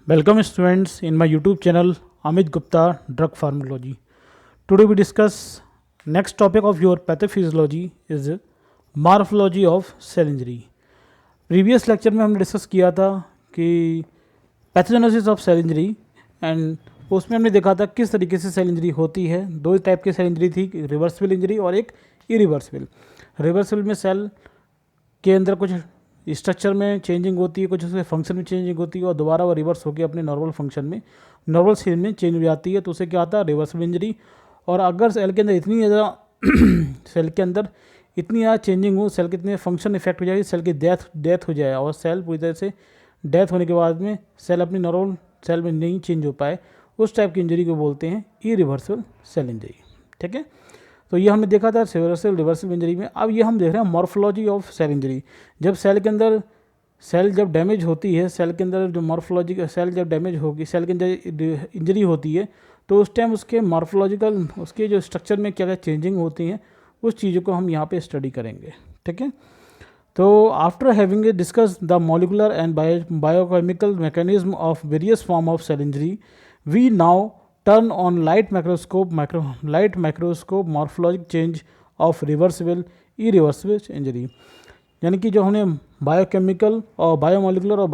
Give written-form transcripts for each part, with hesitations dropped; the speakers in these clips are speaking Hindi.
Welcome students in my YouTube channel Amit Gupta Drug Pharmacology. Today we discuss next topic of your pathophysiology is morphology of cell injury. Previous lecture में हमने डिस्कस किया था कि pathogenesis of cell injury and उसमें हमने देखा था किस तरीके से सेल इंजरी होती है। दो टाइप की सेल इंजरी थी, रिवर्सिबल इंजरी और एक इरिवर्सिबल। रिवर्सिबल में सेल के अंदर कुछ स्ट्रक्चर में चेंजिंग होती है, कुछ उसके फंक्शन में चेंजिंग होती है और दोबारा वो रिवर्स होकर अपने नॉर्मल फंक्शन में नॉर्मल सेल में चेंज हो जाती है, तो उसे क्या आता है रिवर्सिबल इंजरी। और अगर सेल के अंदर इतनी ज़्यादा सेल के अंदर इतनी ज़्यादा चेंजिंग हो, सेल के इतने फंक्शन इफेक्ट हो जाए, सेल की डेथ हो जाए और सेल पूरी तरह से डेथ होने के बाद में सेल अपनी नॉर्मल सेल में नहीं चेंज हो पाए, उस टाइप की इंजरी को बोलते हैं इरिवर्सिबल सेल इंजरी। ठीक है, तो ये हमने देखा था रिवर्सिबल रिवर्सिबल इंजरी में। अब ये हम देख रहे हैं मॉर्फोलॉजी ऑफ सेल इंजरी। जब सेल के अंदर सेल जब डैमेज होती है, सेल के अंदर जो मॉर्फोलॉजी सेल जब डैमेज होगी, सेल के अंदर इंजरी होती है, तो उस टाइम उसके मॉर्फोलॉजिकल उसके जो स्ट्रक्चर में क्या क्या चेंजिंग होती हैं, उस चीज़ों को हम यहाँ पे स्टडी करेंगे। ठीक है, तो after having discuss the molecular and biochemical mechanism of various form of cell injury, we now turn on light microscope morphologic change of reversible irreversible injury। यानी कि जो हमने बायोकेमिकल और बायोमोलिकुलर और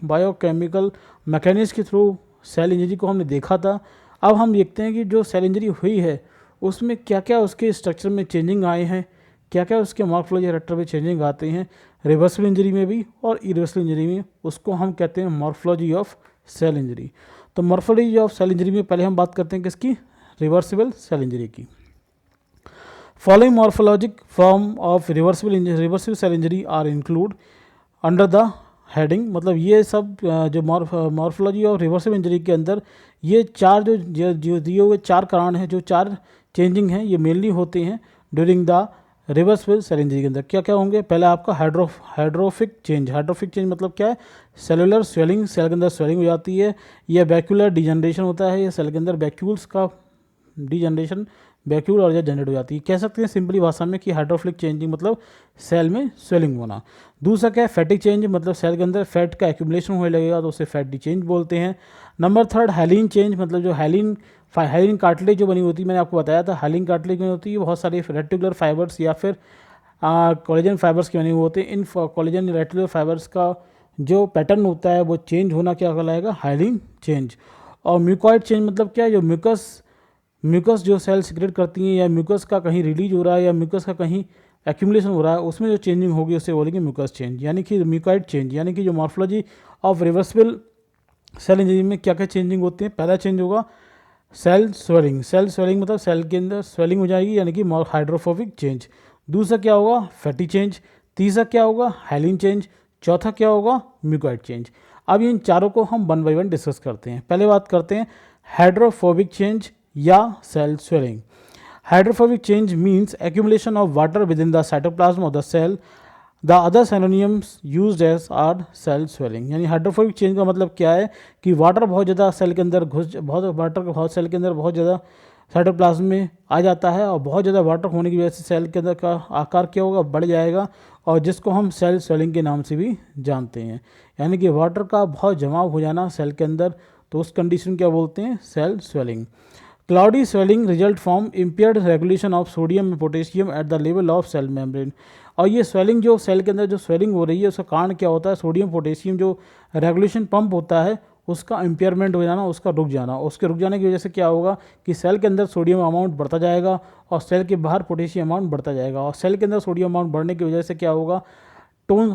बायोकेमिकल मैकेनिज्म के थ्रू सेल इंजरी को हमने देखा था। अब हम देखते हैं कि जो सेल इंजरी हुई है उसमें क्या क्या उसके स्ट्रक्चर में चेंजिंग आए हैं, क्या क्या उसके मॉर्फोलॉजी कैरेक्टर में चेंजिंग आते हैं रिवर्सिबल इंजरी में भी और इरिवर्सिबल इंजरी में। उसको हम कहते हैं मॉर्फोलॉजी ऑफ सेल इंजरी। तो मॉर्फोलॉजी ऑफ सेल इंजरी में पहले हम बात करते हैं किसकी, रिवर्सिबल सेल इंजरी की। Following morphologic form of reversible cell injury are include under the heading, मतलब ये सब जो मॉर्फोलॉजी ऑफ रिवर्सिबल इंजरी के अंदर ये चार जो दिए हुए चार कारण हैं, जो चार चेंजिंग हैं, ये मेनली होते हैं during the reversible cell injury के अंदर। क्या क्या होंगे, पहले आपका हाइड्रोफिक चेंज। हाइड्रोफिक चेंज मतलब क्या है, सेलुलर स्वेलिंग, सेल के अंदर स्वेलिंग हो जाती है, या वैक्यूलर डिजनरेशन होता है, या सेल के अंदर वैक्यूल्स का डिजनरेशन, वैक्यूल और जनरेट हो जाती है। कह सकते हैं सिंपली भाषा में कि हाइड्रोफिलिक चेंजिंग मतलब सेल में स्वेलिंग होना। दूसरा क्या है, फैटिक चेंज, मतलब सेल के अंदर फैट का एक्यूमुलेशन होने लगेगा तो उसे फैटी चेंज बोलते हैं। नंबर थर्ड हाइलिन चेंज, मतलब जो हाइलिन कार्टिलेज जो बनी होती है, मैंने आपको बताया था हाइलिन कार्टिलेज में होती है, बहुत सारे रेटिकुलर फाइबर्स या फिर कोलेजन फाइबर्स के बने हुए होते हैं। इन कोलेजन रेटिकुलर फाइबर्स का जो पैटर्न होता है वो चेंज होना क्या कहलाएगा, हाइलिन चेंज। और म्यूकॉइड चेंज मतलब क्या है, जो म्यूकस जो सेल सिक्रेट करती हैं, या म्यूकस का कहीं रिलीज हो रहा है या म्यूकस का कहीं एक्यूमुलेशन हो रहा है, उसमें जो चेंजिंग होगी उसे बोलेंगे म्यूकस चेंज, यानी कि म्यूकॉइड चेंज। यानी कि जो morphology of reversible cell injury में क्या क्या चेंजिंग होती है, पहला चेंज होगा सेल स्वेलिंग। सेल स्वेलिंग मतलब सेल के अंदर स्वेलिंग हो जाएगी, यानी कि हाइड्रोफोबिक चेंज। दूसरा क्या होगा, फैटी चेंज। तीसरा क्या होगा, हाइलिन चेंज। चौथा क्या होगा, म्यूकॉइड चेंज। अब इन चारों को हम वन बाई वन डिस्कस करते हैं। पहले बात करते हैं हाइड्रोफोबिक चेंज या cell swelling. Hydrophobic change means accumulation of water within the cytoplasm of the cell. The other synonyms used as are cell swelling। यानी हाइड्रोफोबिक चेंज का मतलब क्या है कि वाटर बहुत ज़्यादा सेल के अंदर बहुत सेल के अंदर बहुत ज़्यादा साइटोप्लाज्म में आ जाता है, और बहुत ज़्यादा वाटर होने की वजह से सेल के अंदर का आकार क्या होगा, बढ़ जाएगा, और जिसको हम सेल स्वेलिंग के नाम से भी जानते हैं। यानी कि वाटर का बहुत जमाव हो जाना सेल के अंदर, तो उस कंडीशन क्या बोलते हैं, cell swelling. Cloudy swelling result from impaired regulation of sodium and potassium at the level of cell membrane. और ये स्वेलिंग जो सेल के अंदर जो स्वेलिंग हो रही है उसका कारण क्या होता है, सोडियम पोटेशियम जो रेगुलेशन पंप होता है उसका इम्पेयरमेंट हो जाना, उसका रुक जाना। उसके रुक जाने की वजह से क्या होगा कि सेल के अंदर सोडियम अमाउंट बढ़ता जाएगा और सेल के बाहर पोटेशियम अमाउंट बढ़ता जाएगा। और सेल के अंदर सोडियम अमाउंट बढ़ने की वजह से क्या होगा,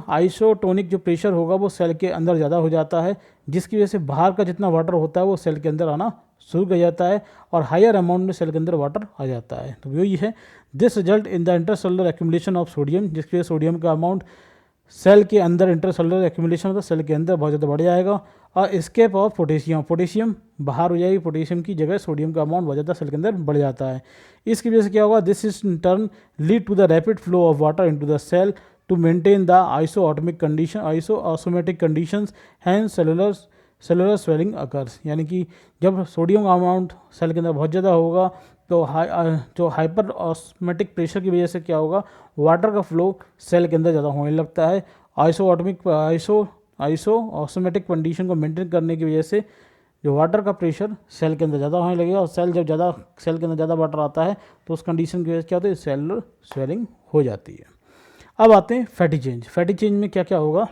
आइसोटोनिक जो प्रेशर होगा वो सेल के अंदर ज़्यादा हो जाता है, जिसकी वजह से बाहर का जितना वाटर होता है वो सेल के अंदर आना शुरू कर जाता है, और हायर अमाउंट में सेल के अंदर वाटर आ जाता है। तो यही है, this result in the intercellular accumulation of sodium, जिसकी वजह से सोडियम का अमाउंट सेल के अंदर इंटरसेलुलर एक्यूमुलेशन होता है, सेल के अंदर बहुत ज़्यादा बढ़ जाएगा। और एस्केप ऑफ पोटेशियम बाहर हो जाएगी, पोटेशियम की जगह सोडियम का अमाउंट बहुत ज़्यादा सेल के अंदर बढ़ जाता है। इसकी वजह से क्या होगा, this is in turn lead to the rapid flow of water into the cell to maintain the isosmotic conditions, hence cellular swelling occurs। यानी कि जब सोडियम अमाउंट सेल के अंदर बहुत ज़्यादा होगा तो जो हाइपर ऑस्मेटिक प्रेशर की वजह से क्या होगा, वाटर का फ्लो सेल के अंदर ज़्यादा होने लगता है। आइसोऑक्सीमेटिक कंडीशन को मेंटेन करने की वजह से जो वाटर का प्रेशर सेल के अंदर ज़्यादा होने लगेगा, और सेल के अंदर ज़्यादा वाटर आता है तो उस कंडीशन की वजह से क्या होता है, सेलुलर स्वेलिंग हो जाती है। अब आते हैं फैटी चेंज। फैटी चेंज में क्या क्या होगा?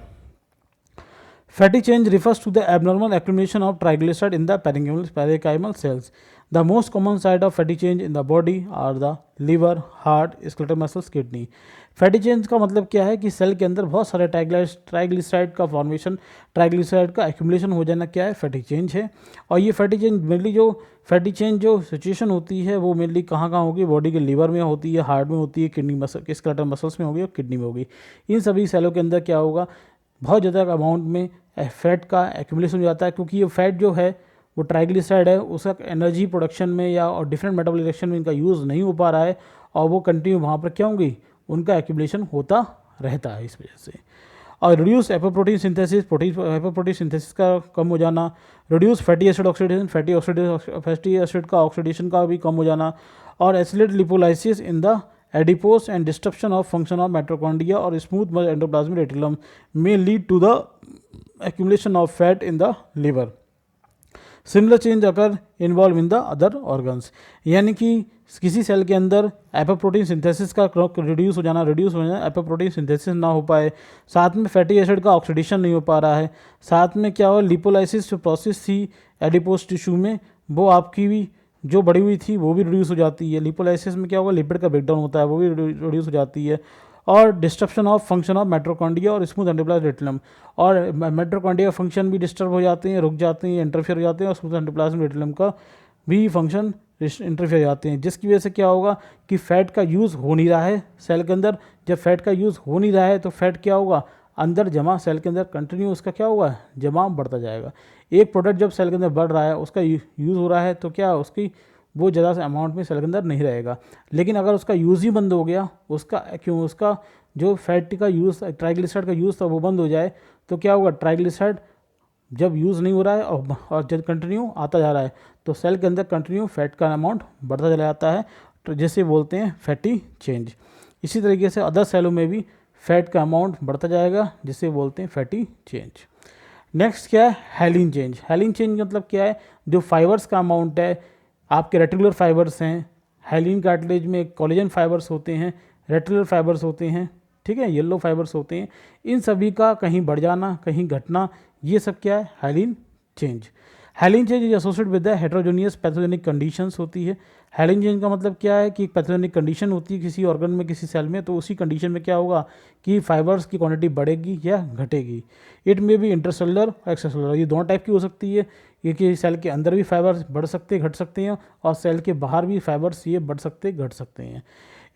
Fatty change refers to the abnormal accumulation of triglyceride in the parenchymal cells. The most common site of fatty change in the body are the liver, heart, skeletal muscles, kidney. Fatty change का मतलब क्या है कि सेल के अंदर बहुत सारे ट्राइग्लिसराइड का फॉर्मेशन, ट्राइग्लिसराइड का एक्यूमुलेशन हो जाना क्या है, फैटी चेंज है। और ये फैटी चेंज मेनली जो फैटी चेंज जो सिचुएशन होती है वो मेनली कहाँ कहाँ होगी, बॉडी के लिवर में होती है, हार्ट में होती है, किडनी मसल स्केलेटल मसल्स में होगी और किडनी में होगी। इन सभी सेलों के अंदर क्या होगा, बहुत ज़्यादा अमाउंट में फैट का एक्यूमुलेशन हो जाता है, क्योंकि ये फैट जो है वो ट्राइग्लिसराइड है, उसका एनर्जी प्रोडक्शन में या और डिफरेंट मेटाबॉलिक रिएक्शन में इनका यूज़ नहीं हो पा रहा है, और वो कंटिन्यू वहाँ पर क्या होंगी, उनका एक्यूमुलेशन होता रहता है इस वजह से। और reduce apoprotein synthesis, apoprotein synthesis का कम हो जाना, reduce fatty acid oxidation, fatty acid का ऑक्सीडेशन का भी कम हो जाना, और oscillate lipolysis in the adipose and disruption of function of mitochondria or smooth endoplasmic reticulum may lead to the accumulation of fat in the liver. Similar change occur involved in the other organs. यानी कि किसी सेल के अंदर एपोप्रोटीन सिंथेसिस का रिड्यूस हो जाना, एपोप्रोटीन सिंथेसिस ना हो पाए, साथ में फैटी एसिड का ऑक्सीडेशन नहीं हो पा रहा है, साथ में क्या हो, लिपोलाइसिस जो प्रोसेस थी एडिपोज टिश्यू में वो आपकी भी जो बढ़ी हुई थी वो भी रिड्यूस हो जाती है। लिपोलाइसिस में क्या होगा, लिपिड का ब्रेकडाउन होता है, वो भी रिड्यूस हो जाती है। और disruption of function of mitochondria और स्मूथ एंडोप्लाज्मिक रेटिकुलम, और माइटोकॉन्ड्रिया फंक्शन भी डिस्टर्ब हो जाते हैं, रुक जाते हैं, इंटरफेयर हो जाते हैं, और स्मूथ एंडोप्लाज्मिक रेटिकुलम का भी फंक्शन इंटरफेयर हो जाते हैं, जिसकी वजह से क्या होगा कि फैट का यूज़ हो नहीं रहा है सेल के अंदर। जब फैट का यूज़ हो नहीं रहा है तो फैट क्या होगा, अंदर जमा, सेल के अंदर कंटिन्यू उसका क्या होगा, जमा बढ़ता जाएगा। एक प्रोडक्ट जब सेल के अंदर बढ़ रहा है, उसका यूज़ हो रहा है, तो क्या उसकी वो ज़्यादा से अमाउंट में सेल के अंदर नहीं रहेगा। लेकिन अगर उसका यूज़ ही बंद हो गया, उसका जो फैट का यूज़, ट्राइग्लिसराइड का यूज़ था वो बंद हो जाए, तो क्या होगा, ट्राइग्लिसराइड जब यूज़ नहीं हो रहा है और जब कंटिन्यू आता जा रहा है तो सेल के अंदर कंटिन्यू फैट का अमाउंट बढ़ता चला जाता है, तो जिसे बोलते हैं फैटी चेंज। इसी तरीके से अदर सेलों में भी फैट का अमाउंट बढ़ता जाएगा, जिसे बोलते हैं फैटी चेंज। नेक्स्ट क्या है, हैलीन चेंज। हैलीन चेंज मतलब क्या है, जो फाइबर्स का अमाउंट है, आपके रेटिकुलर फाइबर्स हैं, हैलीन कार्टिलेज में कोलेजन फाइबर्स होते हैं, रेटिकुलर फाइबर्स होते हैं, ठीक है, येलो फाइबर्स होते हैं, इन सभी का कहीं बढ़ जाना, कहीं घटना, ये सब क्या है, hyaline change. Hyaline change is associated with the heterogeneous pathogenic conditions होती है। हैलीन चेंज का मतलब क्या है कि एक पैथोजेनिक कंडीशन होती है किसी ऑर्गन में, किसी सेल में, तो उसी कंडीशन में क्या होगा कि फाइबर्स की क्वांटिटी बढ़ेगी या घटेगी। इट में भी इंटरसेलुलर और एक्स्ट्रासेलुलर, ये दोनों टाइप की हो सकती है, क्योंकि सेल के अंदर भी फाइबर्स बढ़ सकते घट सकते हैं, और सेल के बाहर भी फाइबर्स ये बढ़ सकते घट सकते हैं।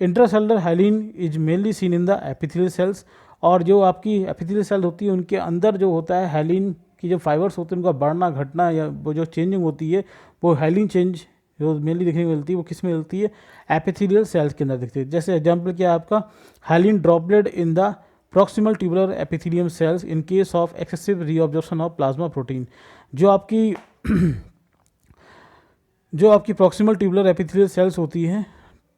Intracellular hyaline is mainly seen in the epithelial cells, और जो आपकी एपिथेलियल सेल होती है उनके अंदर जो होता है हैलीन की जो फाइबर्स होते हैं उनका बढ़ना घटना या वो जो चेंजिंग होती है, वो हैलीन चेंज जो मेनली देखने को मिलती है वो किस में मिलती है, एपिथेलियल सेल्स के अंदर दिखती है। जैसे एग्जाम्पल क्या है आपका, hyaline droplet in the proximal tubular epithelium cells in case of excessive reabsorption of plasma protein. जो आपकी प्रॉक्सिमल ट्यूबुलर एपिथेलियल सेल्स होती हैं,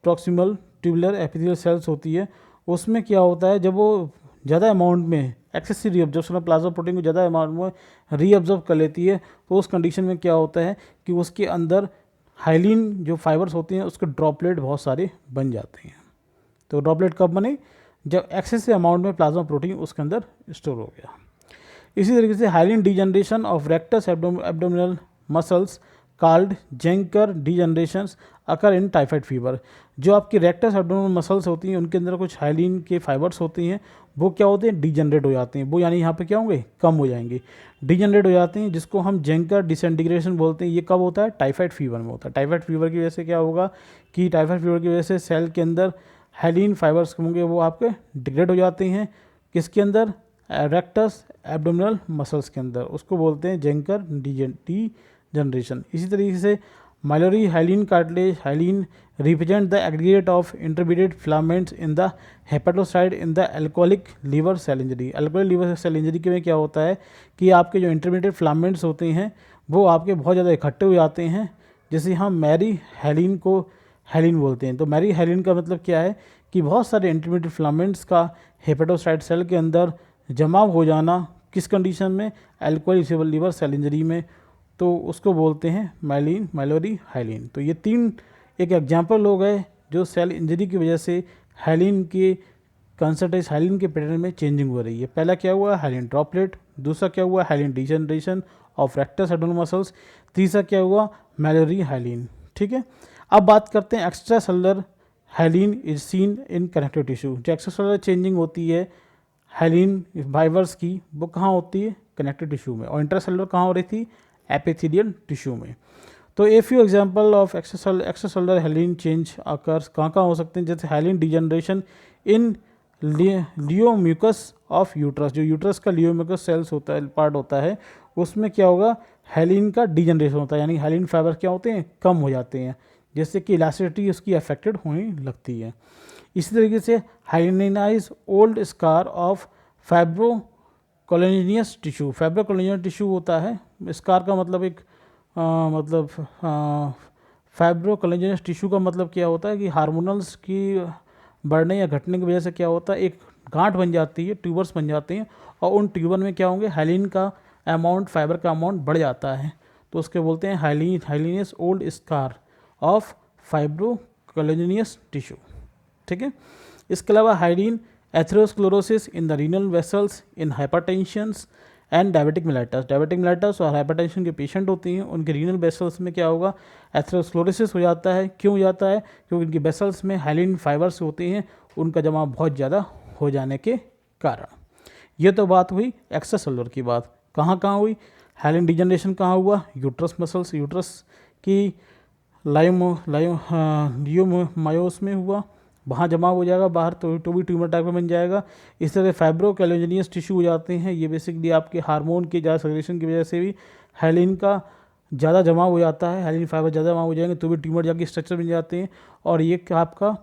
प्रॉक्सिमल ट्यूबुलर एपिथेलियल सेल्स होती है, उसमें क्या होता है, जब वो ज़्यादा अमाउंट में excessive reabsorption of plasma protein को ज़्यादा अमाउंट में रीअब्जॉर्ब कर लेती है, तो उस कंडीशन में क्या होता है कि उसके अंदर हाइलीन जो फाइबर्स होते हैं उसके ड्रॉपलेट बहुत सारे बन जाते हैं। तो ड्रॉपलेट कब बने, जब एक्सेसिव अमाउंट में प्लाज्मा प्रोटीन उसके अंदर स्टोर हो गया। इसी तरीके से hyaline degeneration of rectus abdominal muscles called Zenker degenerations occur in typhoid fever. जो आपकी रेक्टस एब्डोमिनल मसल्स होती हैं उनके अंदर कुछ हाइलीन के फाइबर्स होती हैं, वो क्या होते हैं, डीजनरेट हो जाते हैं, वो यानी यहाँ पे क्या होंगे, कम हो जाएंगे, डीजनरेट हो जाते हैं, जिसको हम जेंकर डिसइंटीग्रेशन बोलते हैं। ये कब होता है, टाइफाइड फीवर में होता है। टाइफाइड फीवर की वजह से क्या होगा कि टाइफाइड फीवर की वजह से सेल के अंदर हाइलीन फाइबर्स होंगे, वो आपके डिग्रेड हो जाते हैं, किसके अंदर, रेक्टस एब्डोमिनल मसल्स के अंदर, उसको बोलते हैं जेंकर डीजनरेशन। इसी तरीके से Mallory hyaline cartilage, hyaline represent the aggregate of intermediate filaments in the hepatocyte in the alcoholic liver cell injury. Alcoholic liver cell injury के में क्या होता है कि आपके जो इंटरमीडिएट फिलामेंट्स होते हैं वो आपके बहुत ज़्यादा इकट्ठे हो जाते हैं, जैसे हम मैरी हाइलीन को हाइलीन बोलते हैं। तो मैरी हाइलीन का मतलब क्या है कि बहुत सारे इंटरमीडिएट फिलामेंट्स का हेपेटोसाइट सेल के अंदर जमा हो जाना किस कंडीशन में, अल्कोहल लीवर सेल इंजरी में, तो उसको बोलते हैं माइलिन, माइलोरी, हाइलिन। तो ये 3 एक एग्जाम्पल हो गए जो सेल इंजरी की वजह से हाइलिन के कंसंट्रेशन, हाइलिन के पैटर्न में चेंजिंग हो रही है। पहला क्या हुआ, हाइलिन ड्रॉपलेट। दूसरा क्या हुआ, hyaline degeneration of rectus abdominal muscles. तीसरा क्या हुआ, माइलोरी हाइलिन। ठीक है, अब बात करते हैं extra cellular hyaline is seen in connective tissue. जो एक्स्ट्रा सेलुलर चेंजिंग होती है हाइलिन फाइबर्स की, वो कहाँ होती है, कनेक्टिव टिश्यू में, और इंट्रासेलुलर कहाँ हो रही थी, एपिथेलियल टिश्यू में। तो a few example of extracellular hyaline change occurs कहाँ हो सकते हैं, जैसे hyaline degeneration in leiomyomas of uterus. जो यूट्रस का लियोम्यूकस सेल्स होता है, पार्ट होता है, उसमें क्या होगा, हाइलिन का डिजनरेशन होता है, यानी हाइलिन फाइबर क्या होते हैं, कम हो जाते हैं, जिससे कि इलास्टिसिटी उसकी अफेक्टेड होने लगती है। इसी तरीके से hyalinize old scar of fibrocollagenous tissue. Fibrocollagenous tissue होता है, स्कार का मतलब एक फाइब्रोकोलिनियस टिश्यू का मतलब क्या होता है कि हार्मोनल्स की बढ़ने या घटने की वजह से क्या होता है, एक गांठ बन जाती है, ट्यूबर्स बन जाते हैं, और उन ट्यूबर में क्या होंगे, हाइलिन का अमाउंट, फाइबर का अमाउंट बढ़ जाता है, तो उसके बोलते हैं hyalinous old scar of fibrocollagenous tissue. ठीक है, इसके अलावा hyaline atherosclerosis in the renal vessels in hypertensions and diabetic mellitus. Diabetic mellitus और हाइपरटेंशन के पेशेंट होती हैं, उनके रीनल वेसल्स में क्या होगा, एथेरोस्क्लेरोसिस हो जाता है। क्यों हो जाता है, क्योंकि उनकी वेसल्स में हाइलिन फाइबर्स होते हैं, उनका जमा बहुत ज़्यादा हो जाने के कारण। ये तो बात हुई एक्स्ट्रा सेलुलर की बात। कहाँ हुई, हाइलिन डिजनरेशन कहाँ हुआ, यूट्रस मसल्स, यूट्रस की लियोमायोस में हुआ, वहाँ जमा हो जाएगा बाहर, तो भी ट्यूमर टाइप में बन जाएगा। इस तरह से फाइब्रोकोलिनियस टिश्यू हो जाते हैं, ये बेसिकली आपके हार्मोन के ज़्यादा सेक्रेशन की वजह से भी हाइलिन का ज़्यादा जमा हो जाता है, हाइलिन फाइबर ज़्यादा जमा हो जाएंगे तो भी ट्यूमर जाके स्ट्रक्चर बन जाते हैं। और ये आपका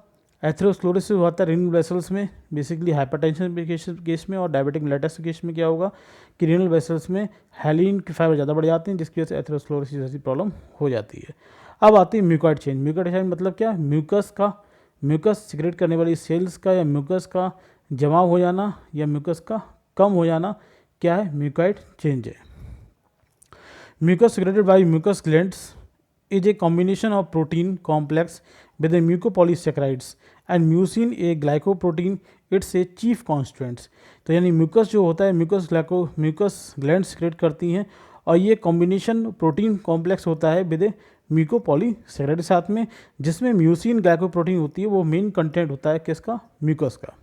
एथेरोस्क्लेरोसिस होता है रीनल वेसल्स में, बेसिकली हाइपरटेंशन के केस में, और डायबिटिक मेलाइटस के केस में क्या होगा कि रीनल वेसल्स में हाइलिन के फाइबर ज़्यादा बढ़ जाते हैं, जिसकी वजह से एथेरोस्क्लेरोसिस जैसी प्रॉब्लम हो जाती है। अब आती है म्यूकॉइड चेंज। म्यूकॉइड चेंज मतलब क्या, म्यूकस सिक्रेट करने वाली सेल्स का या म्यूकस का जमा हो जाना या म्यूकस का कम हो जाना, क्या है, म्यूकॉइड चेंज है। Mucus secreted by mucus glands is a combination of protein complex with the mucopolysaccharides and mucin a glycoprotein, it's a chief constituents। तो यानी म्यूकस जो होता है, म्यूकस ग्लैंड सिक्रेट करती हैं, और ये कॉम्बिनेशन प्रोटीन कॉम्प्लेक्स होता है विद म्यूकोपॉलीसैकेराइड साथ में, जिसमें म्यूसिन ग्लाइकोप्रोटीन होती है, वो मेन कंटेंट होता है किसका, म्यूकस का।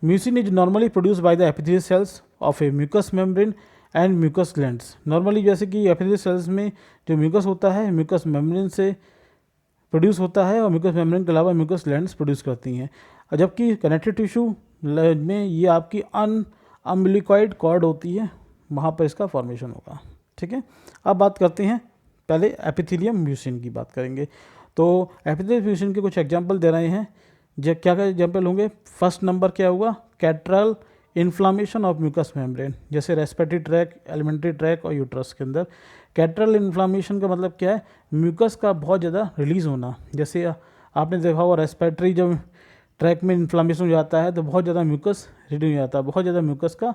Mucin is normally produce by the epithelial cells of a mucus membrane and mucus glands. Normally जैसे कि एपिथेलियल सेल्स में जो म्यूकस होता है, म्यूकस मेम्ब्रेन से प्रोड्यूस होता है, और म्यूकस मेम्ब्रेन के अलावा म्यूकस ग्लैंड्स प्रोड्यूस करती हैं। जबकि कनेक्टिव टिश्यू में ये आपकी अम्बिलिकॉइड कॉर्ड होती है, वहाँ पर इसका फॉर्मेशन होगा। ठीक है, अब बात करते हैं, पहले एपिथेलियम म्यूसिन की बात करेंगे। तो एपिथेलियम म्यूसिन के कुछ एग्जांपल दे रहे हैं, जब क्या क्या एग्जांपल होंगे। फर्स्ट नंबर क्या हुआ, कैट्रल इन्फ्लामेशन ऑफ म्यूकस मेम्ब्रेन, जैसे रेस्पिरेटरी ट्रैक, एलिमेंट्री ट्रैक और यूट्रस के अंदर। कैट्रल इन्फ्लामेशन का मतलब क्या है, म्यूकस का बहुत ज़्यादा रिलीज होना। जैसे आपने देखा होगा रेस्पिरेटरी जब ट्रैक में इन्फ्लामेशन हो जाता है तो बहुत ज़्यादा म्यूकस रिलीज हो जाता है, बहुत ज़्यादा म्यूकस का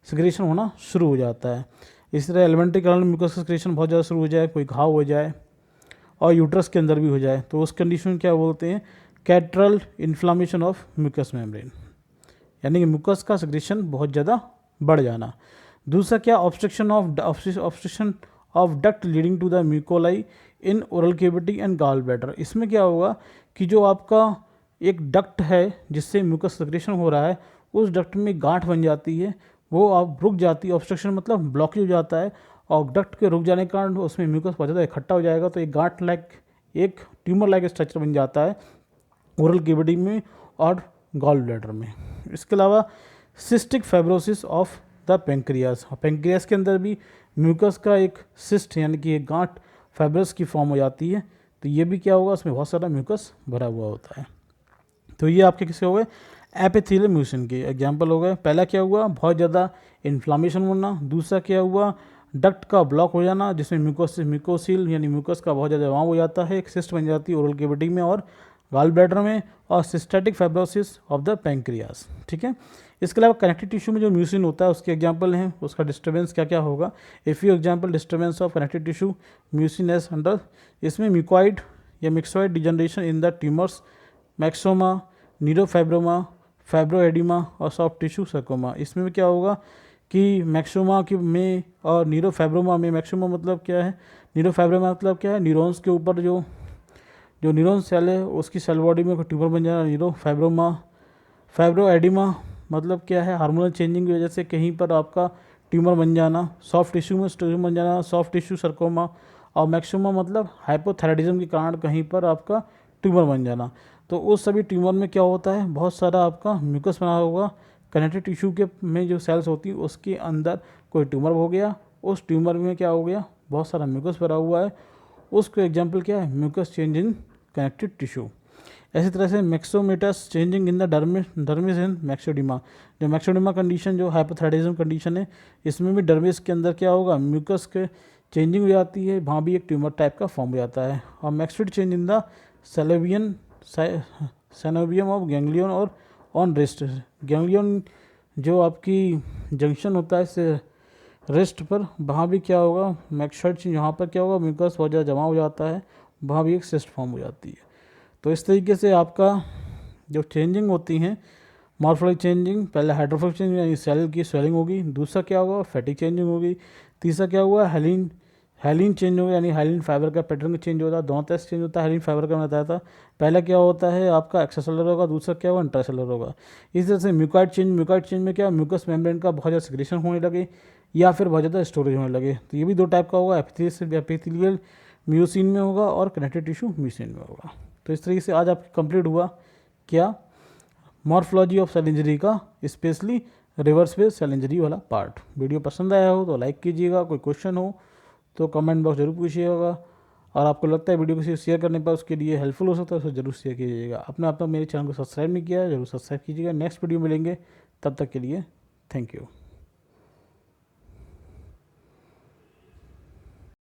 सिक्रेशन होना शुरू हो जाता है। इस तरह एलिमेंट्री कारण म्यूकस का सिक्रेशन बहुत ज़्यादा शुरू हो जाए, कोई घाव हो जाए और यूट्रस के अंदर भी हो जाए, तो उस कंडीशन क्या बोलते हैं, कैट्रल इन्फ्लामेशन ऑफ म्यूकस मेम्ब्रेन, यानी कि म्यूकस का सिक्रेशन बहुत ज़्यादा बढ़ जाना। दूसरा क्या, obstruction of duct leading to the mucocele in oral cavity and gall bladder. इसमें क्या होगा कि जो आपका एक डक्ट है जिससे म्यूकस सिक्रेशन हो रहा है, उस डक्ट में गांठ बन जाती है, वो आप रुक जाती है। ऑब्स्ट्रक्शन मतलब ब्लॉकेज हो जाता है, और डक्ट के रुक जाने के कारण उसमें म्यूकस बहुत ज़्यादा इकट्ठा हो जाएगा, तो एक गांठ लाइक, एक ट्यूमर लाइक स्ट्रक्चर बन जाता है ओरल कैविटी में और गॉल ब्लैडर में। इसके अलावा cystic fibrosis of the pancreas, pancreas के अंदर भी म्यूकस का एक सिस्ट यानी कि एक गांठ फाइब्रस की फॉर्म हो जाती है, तो ये भी क्या होगा, उसमें बहुत सारा म्यूकस भरा हुआ होता है। तो ये आपके किसके हो गए, एपिथेलियल म्यूसिन के एग्जाम्पल हो गए। पहला क्या हुआ, बहुत ज़्यादा इन्फ्लामेशन होना। दूसरा क्या हुआ, डक्ट का ब्लॉक हो जाना, जिसमें म्यूकोसिल यानी म्यूकस का बहुत ज़्यादा जमाव हो जाता है, एक सिस्ट बन जाती है ओरल कैविटी में और गॉल ब्लैडर में, और सिस्टेटिक फाइब्रोसिस ऑफ द पैंक्रियास। ठीक है, इसके अलावा कनेक्टिव टिश्यू में जो म्यूसिन होता है उसके एग्जांपल हैं, उसका डिस्टर्बेंस क्या क्या होगा। If you example disturbance of connective tissue mucin as under, इसमें म्यूकॉइड या myxoid degeneration in the tumours, myxoma, neurofibroma, fibroadenoma और सॉफ्ट टिश्यू सर्कोमा। इसमें क्या होगा कि मैक्सोमा की में और न्यूरोफाइब्रोमा में, मैक्सोमा मतलब क्या है, न्यूरोफाइब्रोमा मतलब क्या है, न्यूरॉन्स के ऊपर जो न्यूरॉन सेल है उसकी सेल बॉडी में ट्यूमर बन जाना, न्यूरोफाइब्रोमा। फाइब्रोएडिमा मतलब क्या है, हार्मोनल चेंजिंग की वजह से कहीं पर आपका ट्यूमर बन जाना, सॉफ्ट टिश्यू में ट्यूमर बन जाना, सॉफ्ट टिश्यू सर्कोमा। और मैक्सोमा मतलब हाइपोथायराइडिज्म के कारण कहीं पर आपका ट्यूमर बन जाना। तो उस सभी ट्यूमर में क्या होता है, बहुत सारा आपका म्यूकस बना होगा, कनेक्टिव टिश्यू के में जो सेल्स होती हैं उसके अंदर कोई ट्यूमर हो गया, उस ट्यूमर में क्या हो गया, बहुत सारा म्यूकस भरा हुआ है, उसको एग्जाम्पल क्या है, mucus change in connective tissue. इसी तरह से myxomatous changing in the dermis in myxoedema. जो मैक्सोडिमा कंडीशन जो हाइपोथायराइडिज्म कंडीशन है, इसमें भी डर्मिस के अंदर क्या होगा, म्यूकस के चेंजिंग हो जाती है, वहाँ भी एक ट्यूमर टाइप का फॉर्म हो जाता है। और myxoid change in the synovium of ganglion और ऑन रेस्ट। गैंग्लियन जो आपकी जंक्शन होता है इस रेस्ट पर, वहाँ भी क्या होगा, मैक्सोइड चेंज, यहाँ पर क्या होगा, म्यूकस बहुत ज़्यादा जमा हो जाता है, वहाँ भी एक सिस्ट फॉर्म हो जाती है। तो इस तरीके से आपका जो चेंजिंग होती हैं, मॉर्फोलॉजिक चेंजिंग, पहले हाइड्रोफोबिक चेंजिंग यानी सेल की स्वेलिंग होगी, दूसरा क्या होगा, फैटिक चेंजिंग होगी, तीसरा क्या हुआ, हेलिन चेंज होगा, यानी हेलिन फाइबर का पैटर्न चेंज होता है, दोनों तरह से चेंज होता है। हेलिन फाइबर का मैं बताया था, पहला क्या होता है आपका एक्स्ट्रासेलुलर होगा, दूसरा क्या होगा, इंट्रासेलुलर होगा। इस तरह से म्यूकॉइड चेंज में क्या, म्यूकस मेम्ब्रेन का बहुत ज़्यादा सिक्रेशन होने लगे या फिर बहुत ज़्यादा स्टोरेज होने लगे। तो ये भी दो टाइप का होगा, एपिथेलियल म्यूसिन में होगा और कनेक्टिव टिश्यू म्यूसिन में होगा। तो इस तरीके से आज आपकी कंप्लीट हुआ क्या, मॉर्फोलॉजी ऑफ सेल इंजरी का, specially reversible cell injury वाला पार्ट। वीडियो पसंद आया हो तो लाइक कीजिएगा, कोई क्वेश्चन हो तो कमेंट बॉक्स जरूर पूछिएगा, और आपको लगता है वीडियो किसी शेयर करने पर उसके लिए हेल्पफुल हो सकता है, उसे जरूर शेयर कीजिएगा। अपने आप तक मेरे चैनल को सब्सक्राइब नहीं किया है, जरूर सब्सक्राइब कीजिएगा। नेक्स्ट वीडियो मिलेंगे, तब तक के लिए थैंक यू।